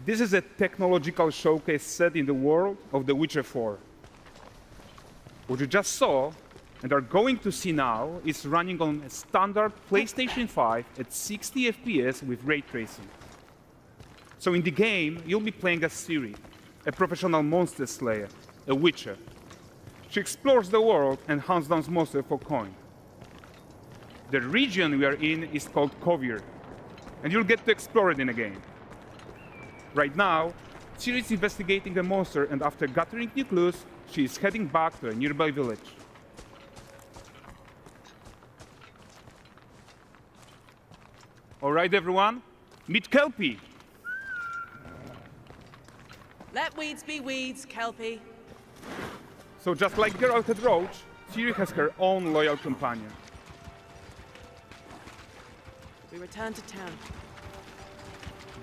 This is a technological showcase set in the world of The Witcher 4. What you just saw and are going to see now is running on a standard PlayStation 5 at 60 FPS with ray tracing. So in the game, you'll be playing as Ciri, a professional monster slayer, a witcher. She explores the world and hunts down monsters for coin. The region we are in is called Kovir, and you'll get to explore it in the game. Right now, Ciri is investigating a monster, and after gathering new clues, she is heading back to a nearby village. All right, everyone, meet Kelpie. Let weeds be weeds, Kelpie. So just like Geralt had Roach, Ciri has her own loyal companion. We return to town.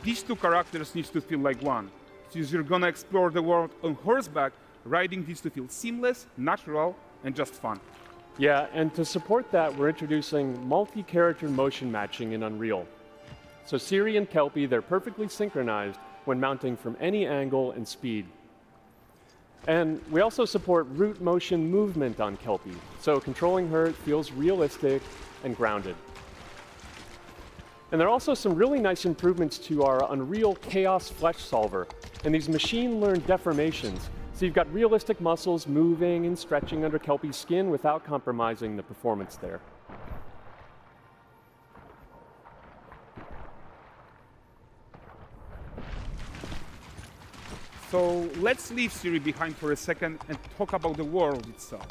These two characters need to feel like one. Since you're gonna explore the world on horseback, riding needs to feel seamless, natural, and just fun. Yeah, and to support that, we're introducing multi-character motion matching in Unreal. So Ciri and Kelpie, they're perfectly synchronized when mounting from any angle and speed. And we also support root motion movement on Kelpie, so controlling her feels realistic and grounded. And there are also some really nice improvements to our Unreal Chaos Flesh Solver and these machine-learned deformations. So you've got realistic muscles moving and stretching under Kelpie's skin without compromising the performance there. So let's leave Ciri behind for a second and talk about the world itself.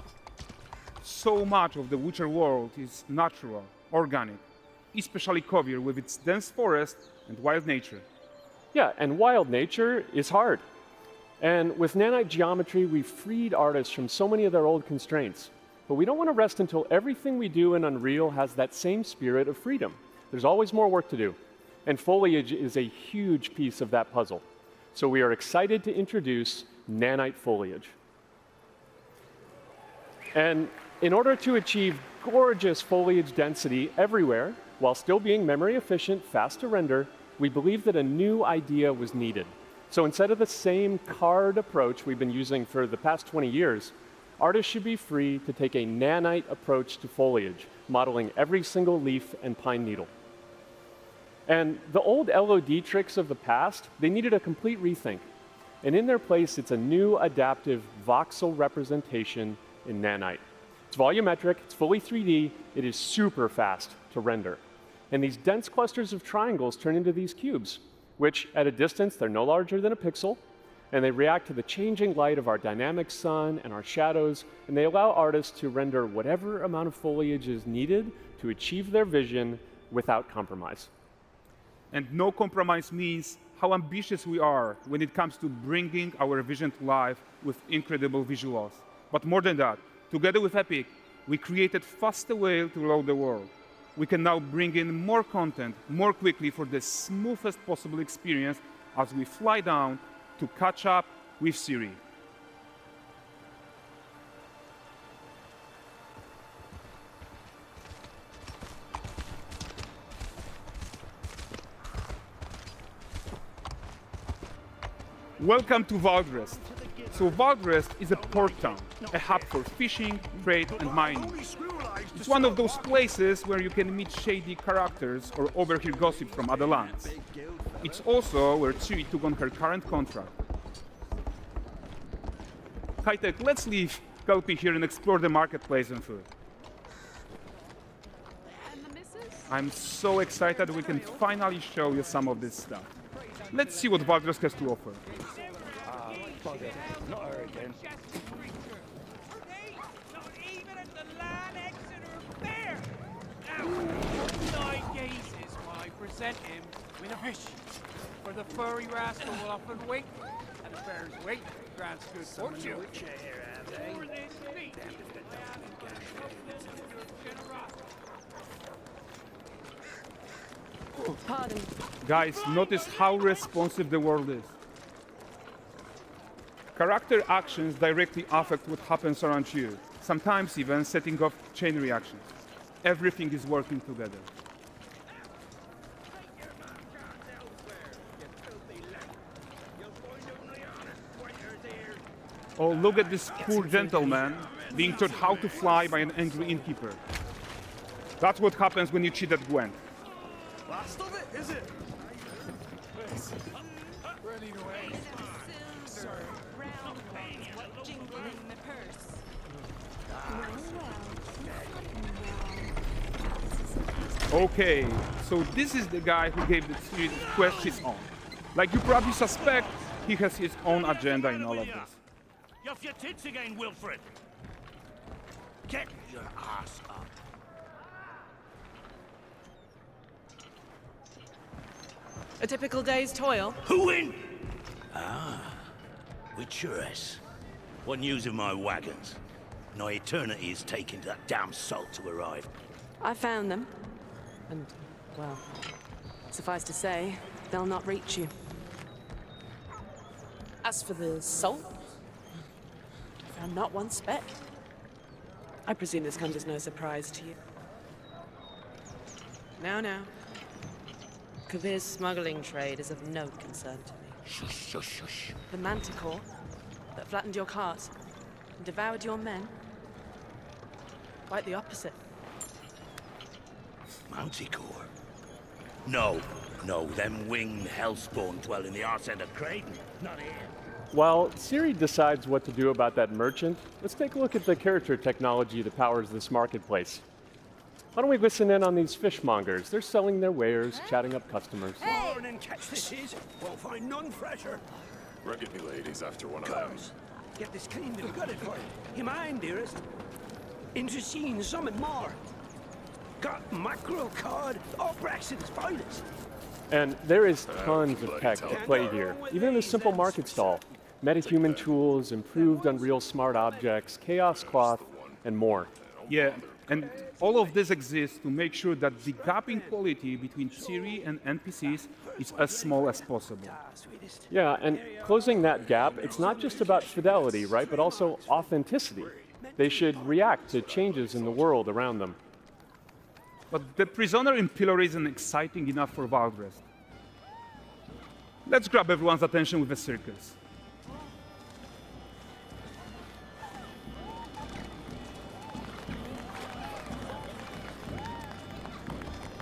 So much of the Witcher world is natural, organic, especially Kovir with its dense forest and wild nature. Yeah, and wild nature is hard. And with nanite geometry, we've freed artists from so many of their old constraints. But we don't want to rest until everything we do in Unreal has that same spirit of freedom. There's always more work to do. And foliage is a huge piece of that puzzle. So we are excited to introduce Nanite Foliage. And in order to achieve gorgeous foliage density everywhere, while still being memory efficient, fast to render, we believe that a new idea was needed. So instead of the same card approach we've been using for the past 20 years, artists should be free to take a nanite approach to foliage, modeling every single leaf and pine needle. And the old LOD tricks of the past, they needed a complete rethink. And in their place, it's a new adaptive voxel representation in nanite. It's volumetric, it's fully 3D, it is super fast to render. And these dense clusters of triangles turn into these cubes, which at a distance, they're no larger than a pixel, and they react to the changing light of our dynamic sun and our shadows, and they allow artists to render whatever amount of foliage is needed to achieve their vision without compromise. And no compromise means how ambitious we are when it comes to bringing our vision to life with incredible visuals. But more than that, together with Epic, we created faster way to load the world. We can now bring in more content more quickly for the smoothest possible experience as we fly down to catch up with Ciri. Welcome to Valdrest. So Valdrest is a port town, a hub for fishing, trade, and mining. It's one of those places where you can meet shady characters or overhear gossip from other lands. It's also where Ciri took on her current contract. High-tech, let's leave Kelpie here and explore the marketplace and food. I'm so excited we can finally show you some of this stuff. Let's see what Valdrest has to offer. Not her again. Not even at the Land Exeter Fair. Now, 9 gazes while I present him with a fish. For the furry rascal will often wait, and the bear's weight grants good fortune. For this feat, I ask confidence in your generosity. Pardon. Guys, notice how responsive the world is. Character actions directly affect what happens around you, sometimes even setting off chain reactions. Everything is working together. Oh, look at this poor gentleman being taught how to fly by an angry innkeeper. That's what happens when you cheat at Gwent. Last of it, is it? Okay, so this is the guy who gave the series quest his own. Like you probably suspect, he has his own agenda in all of this. You're off your tits again, Wilfred. Get your ass up. A typical day's toil. Who in? With Churres. What news of my wagons? No eternity is taking that damn salt to arrive. I found them. And, well, suffice to say, they'll not reach you. As for the salt, I found not one speck. I presume this comes as no surprise to you. Now. Kavir's smuggling trade is of no concern to me. Shush, shush, shush. The manticore that flattened your cart and devoured your men, quite the opposite. Manticore? No, them winged hellspawn dwell in the arse end of Creighton, not here. While Siri decides what to do about that merchant, let's take a look at the character technology that powers this marketplace. Why don't we listen in on these fishmongers? They're selling their wares, chatting up customers. Morning, catch this is. Won't find none fresher. Rugged me ladies after one of them. Course. Get this cleaned and gutted for you. You mind, dearest? Into seeing something more. Got mackerel cod, all Braxton's finest. And there is tons of tech to play here, even in this simple market stall. Metahuman tools, improved Unreal smart objects, chaos cloth, and more. Yeah, and all of this exists to make sure that the gap in quality between Siri and NPCs is as small as possible. Yeah, and closing that gap, it's not just about fidelity, right, but also authenticity. They should react to changes in the world around them. But the prisoner in Pillory isn't exciting enough for Valdrest. Let's grab everyone's attention with a circus.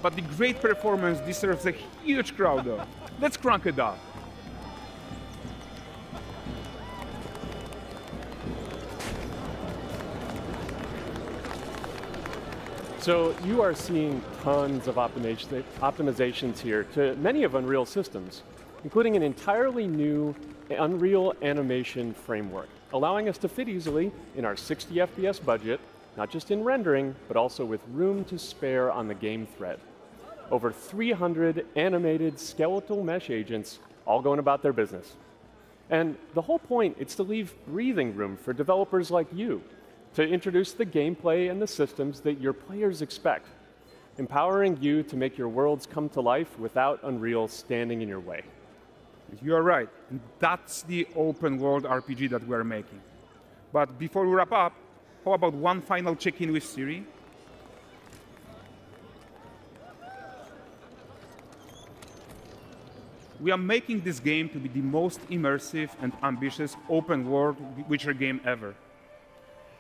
But the great performance deserves a huge crowd though. Let's crank it up. So you are seeing tons of optimizations here to many of Unreal systems, including an entirely new Unreal animation framework, allowing us to fit easily in our 60 FPS budget, not just in rendering, but also with room to spare on the game thread. Over 300 animated skeletal mesh agents all going about their business. And the whole point is to leave breathing room for developers like you to introduce the gameplay and the systems that your players expect, empowering you to make your worlds come to life without Unreal standing in your way. You are right. And that's the open world RPG that we're making. But before we wrap up, how about one final check-in with Siri? We are making this game to be the most immersive and ambitious open world Witcher game ever.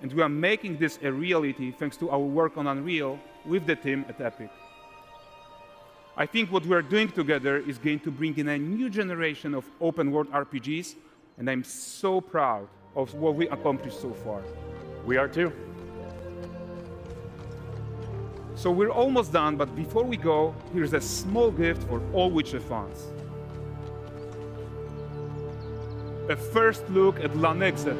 And we are making this a reality thanks to our work on Unreal with the team at Epic. I think what we are doing together is going to bring in a new generation of open world RPGs, and I'm so proud of what we accomplished so far. We are too. So we're almost done, but before we go, here's a small gift for all Witcher fans. A first look at Lanexeter.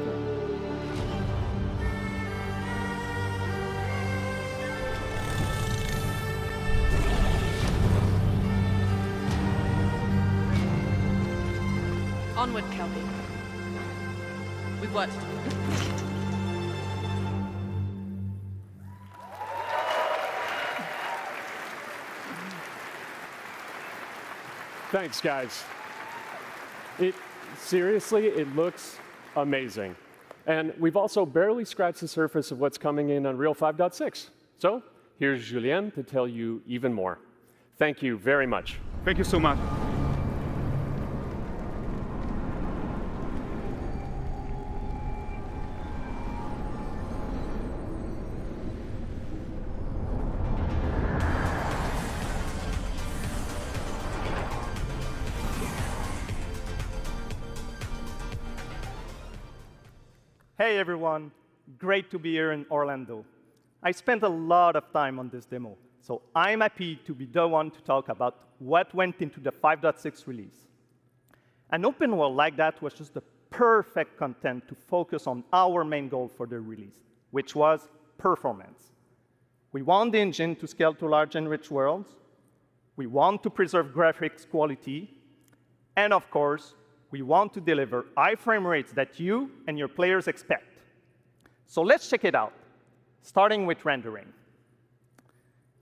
Onward, Kelpie. We've worked. Thanks, guys. Seriously, it looks amazing. And we've also barely scratched the surface of what's coming in Unreal 5.6. So here's Julien to tell you even more. Thank you very much. Thank you so much. Hey everyone, great to be here in Orlando. I spent a lot of time on this demo, so I'm happy to be the one to talk about what went into the 5.6 release. An open world like that was just the perfect content to focus on our main goal for the release, which was performance. We want the engine to scale to large and rich worlds. We want to preserve graphics quality. And of course, we want to deliver high frame rates that you and your players expect. So let's check it out, starting with rendering.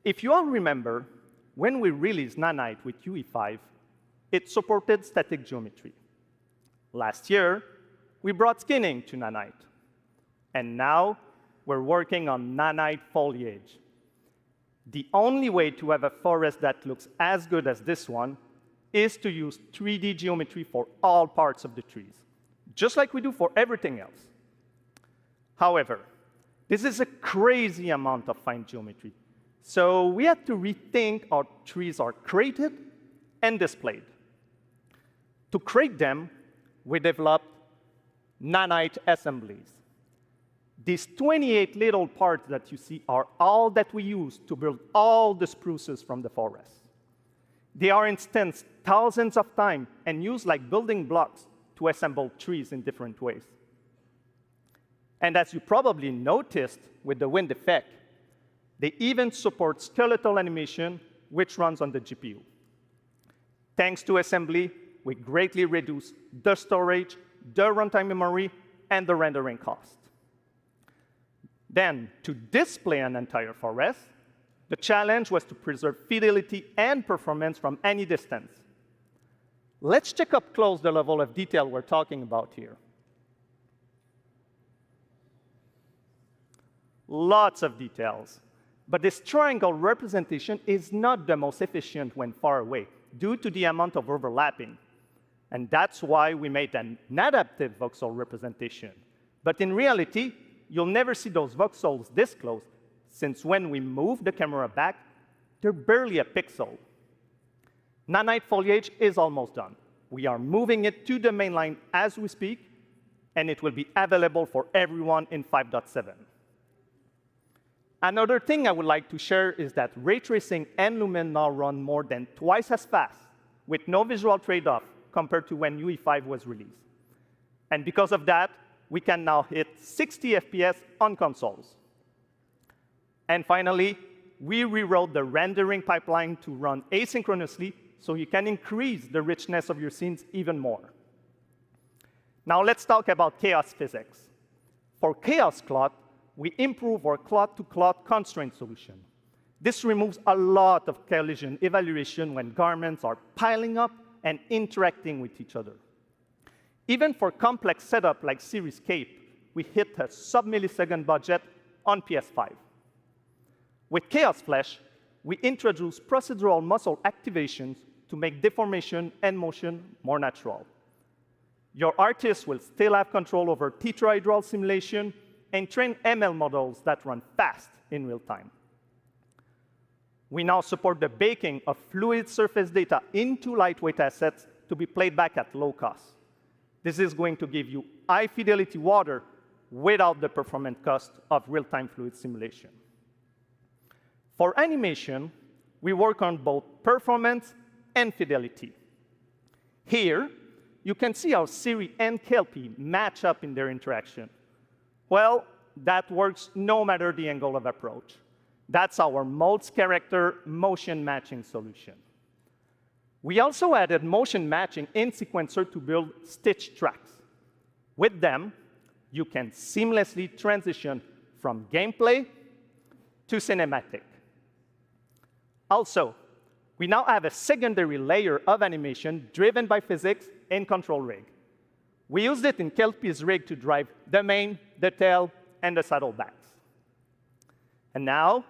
If you all remember, when we released Nanite with UE5, it supported static geometry. Last year, we brought skinning to Nanite. And now, we're working on Nanite Foliage. The only way to have a forest that looks as good as this one is to use 3D geometry for all parts of the trees, just like we do for everything else. However, this is a crazy amount of fine geometry, so we had to rethink how trees are created and displayed. To create them, we developed Nanite assemblies. These 28 little parts that you see are all that we use to build all the spruces from the forest. They are instanced thousands of times and used like building blocks to assemble trees in different ways. And as you probably noticed with the wind effect, they even support skeletal animation, which runs on the GPU. Thanks to assembly, we greatly reduce the storage, the runtime memory, and the rendering cost. Then, to display an entire forest, the challenge was to preserve fidelity and performance from any distance. Let's check up close the level of detail we're talking about here. Lots of details. But this triangle representation is not the most efficient when far away, due to the amount of overlapping. And that's why we made an adaptive voxel representation. But in reality, you'll never see those voxels this close, since when we move the camera back, they're barely a pixel. Nanite Foliage is almost done. We are moving it to the main line as we speak, and it will be available for everyone in 5.7. Another thing I would like to share is that ray tracing and Lumen now run more than twice as fast, with no visual trade-off compared to when UE5 was released. And because of that, we can now hit 60 FPS on consoles. And finally, we rewrote the rendering pipeline to run asynchronously so you can increase the richness of your scenes even more. Now let's talk about chaos physics. For chaos cloth, we improve our cloth-to-cloth constraint solution. This removes a lot of collision evaluation when garments are piling up and interacting with each other. Even for complex setup like Series Cape, we hit a sub-millisecond budget on PS5. With Chaos Flash, we introduce procedural muscle activations to make deformation and motion more natural. Your artist will still have control over tetrahedral simulation and train ML models that run fast in real time. We now support the baking of fluid surface data into lightweight assets to be played back at low cost. This is going to give you high-fidelity water without the performance cost of real-time fluid simulation. For animation, we work on both performance and fidelity. Here, you can see how Siri and Kelpie match up in their interaction. Well, that works no matter the angle of approach. That's our Modes character motion matching solution. We also added motion matching in Sequencer to build stitch tracks. With them, you can seamlessly transition from gameplay to cinematic. Also, we now have a secondary layer of animation driven by physics in Control Rig. We used it in Kelpie's rig to drive the mane, the tail, and the saddlebacks. And now,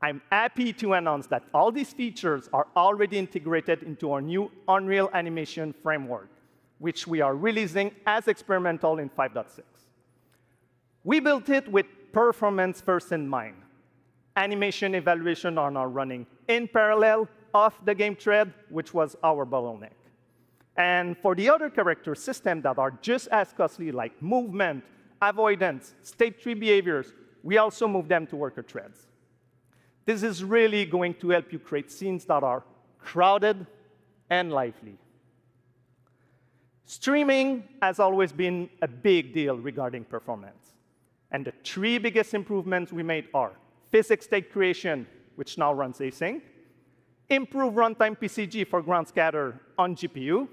I'm happy to announce that all these features are already integrated into our new Unreal Animation framework, which we are releasing as experimental in 5.6. We built it with performance first in mind. Animation evaluation are now running in parallel off the game thread, which was our bottleneck. And for the other character systems that are just as costly, like movement, avoidance, state tree behaviors, we also move them to worker threads. This is really going to help you create scenes that are crowded and lively. Streaming has always been a big deal regarding performance. And the three biggest improvements we made are physics state creation, which now runs async, improve runtime PCG for ground scatter on GPU,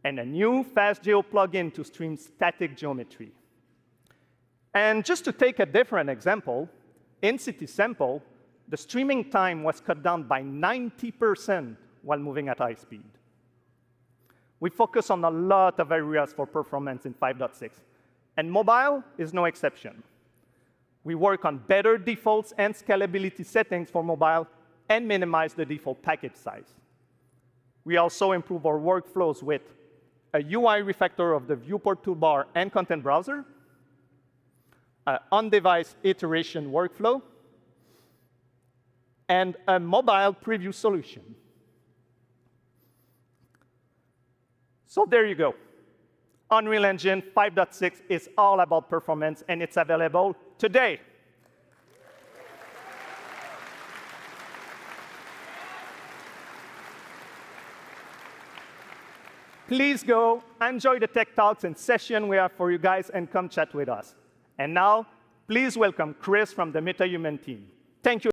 and a new FastGeo plugin to stream static geometry. And just to take a different example, in CitySample, the streaming time was cut down by 90% while moving at high speed. We focus on a lot of areas for performance in 5.6, and mobile is no exception. We work on better defaults and scalability settings for mobile and minimize the default package size. We also improve our workflows with a UI refactor of the viewport toolbar and content browser, an on-device iteration workflow, and a mobile preview solution. So there you go. Unreal Engine 5.6 is all about performance, and it's available today. Please go enjoy the tech talks and session we have for you guys and come chat with us. And now, please welcome Chris from the MetaHuman team. Thank you.